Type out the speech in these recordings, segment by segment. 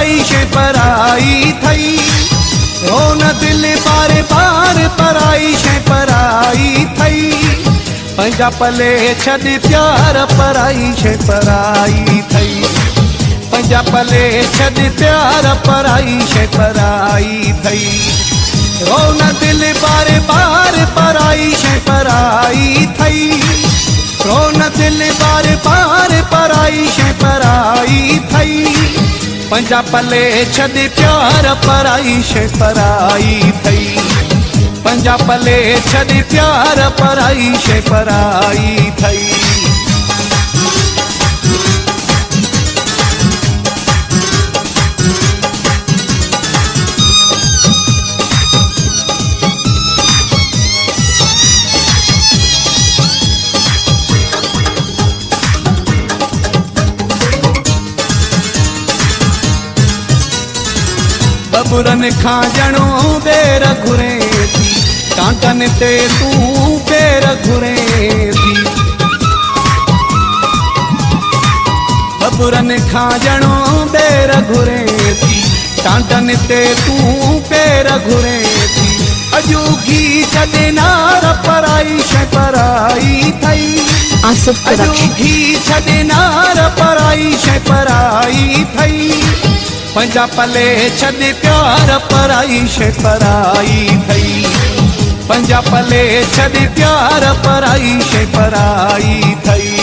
पराई शइ पराई थई। रोन दिल बार बार पराई शइ पराई थई। पंहिंजा पले छॾ प्यार पराई शइ पराई थई। पंहिंजा पले छॾ प्यार पराई शइ पराई थई। रोन दिल बार बार पराई शइ पराई थई। रोन दिल बार बार पराई शइ पराई थई। पंहिंजा पले छॾ प्यार पराई शइ पराई थई। पंहिंजा पले छॾ प्यार पराई शइ पराई थई। बबुरन खां ॼणो ॿेर घुरे थी। कांटन ते तूं ॿेर घुरे थी। बबुरन खां ॼणो ॿेर घुरे थी। कांटन ते तूं ॿेर घुरे थी। अॼु घी छॾे नार पराई शइ पराई थई। अॼु घी छॾे नार पराई शइ पराई थई। पंहिंजा पले छॾ प्यार पराई शइ पराई थई। पंहिंजा पले छॾ प्यार पराई शइ पराई थई।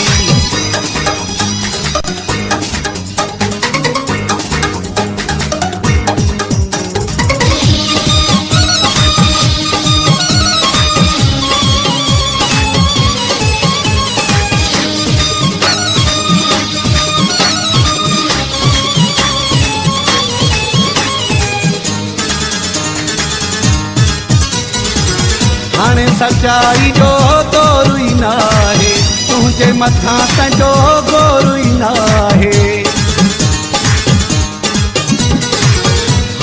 हाणे सचाई जो दौरु ई नाहे। तुंहिंजे मथां तुंहिंजो गोरु ई नाहे।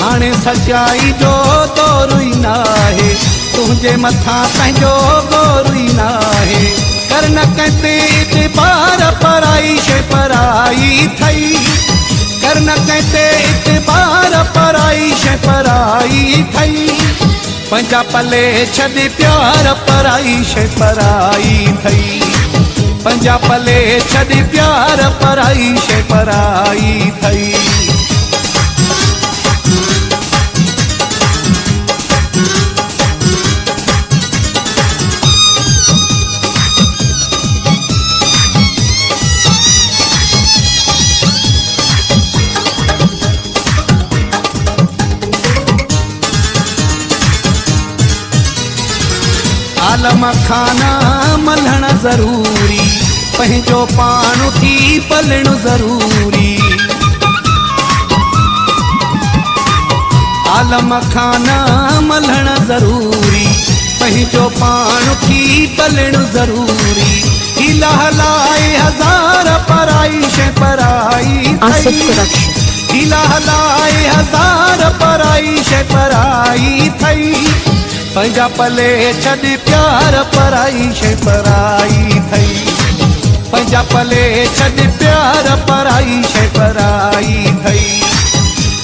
हाणे सचाई जो दौरु ई नाहे। तुंहिंजे मथां तुंहिंजो गोरु ई नाहे। कर न कंहिं ते इतबार पराई शइ पराई थई। कर न कंहिं ते इतबार पराई शइ पराई थई। पंहिंजा पले छॾ प्यार पराई शइ पराई थई। पंहिंजा पले छॾ प्यार पराई शइ पराई थई। आलम खाना मल्हण ज़रूरी। पंहिंजो पाण थी पलण ज़रूरी। आलम खाना मल्हण ज़रूरी। पंहिंजो पाण थी पलण ज़रूरी। हीला हलाए हज़ार पराई शइ पराई थई। हीला हलाए हज़ार पराई शइ पराई थई। पंहिंजा पले छॾ प्यार पराई शइ पराई थई। पंहिंजा पले छॾ प्यार पराई शइ पराई थई।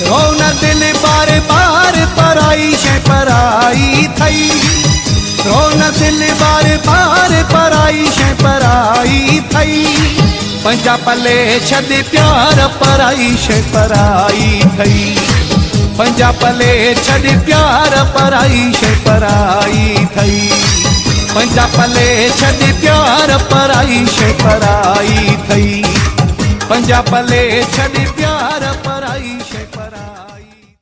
रोन दिल बार बार पराई शइ पराई थई। रोन दिल बार बार पराई शइ पराई थई। पंहिंजा पले छॾ प्यार पराई शइ पराई थई। पंहिंजा पले छॾ प्यार पराई शइ पराई थई। पंहिंजा पले छॾ प्यार पराई शइ पराई थई। पंहिंजा पले छॾ प्यार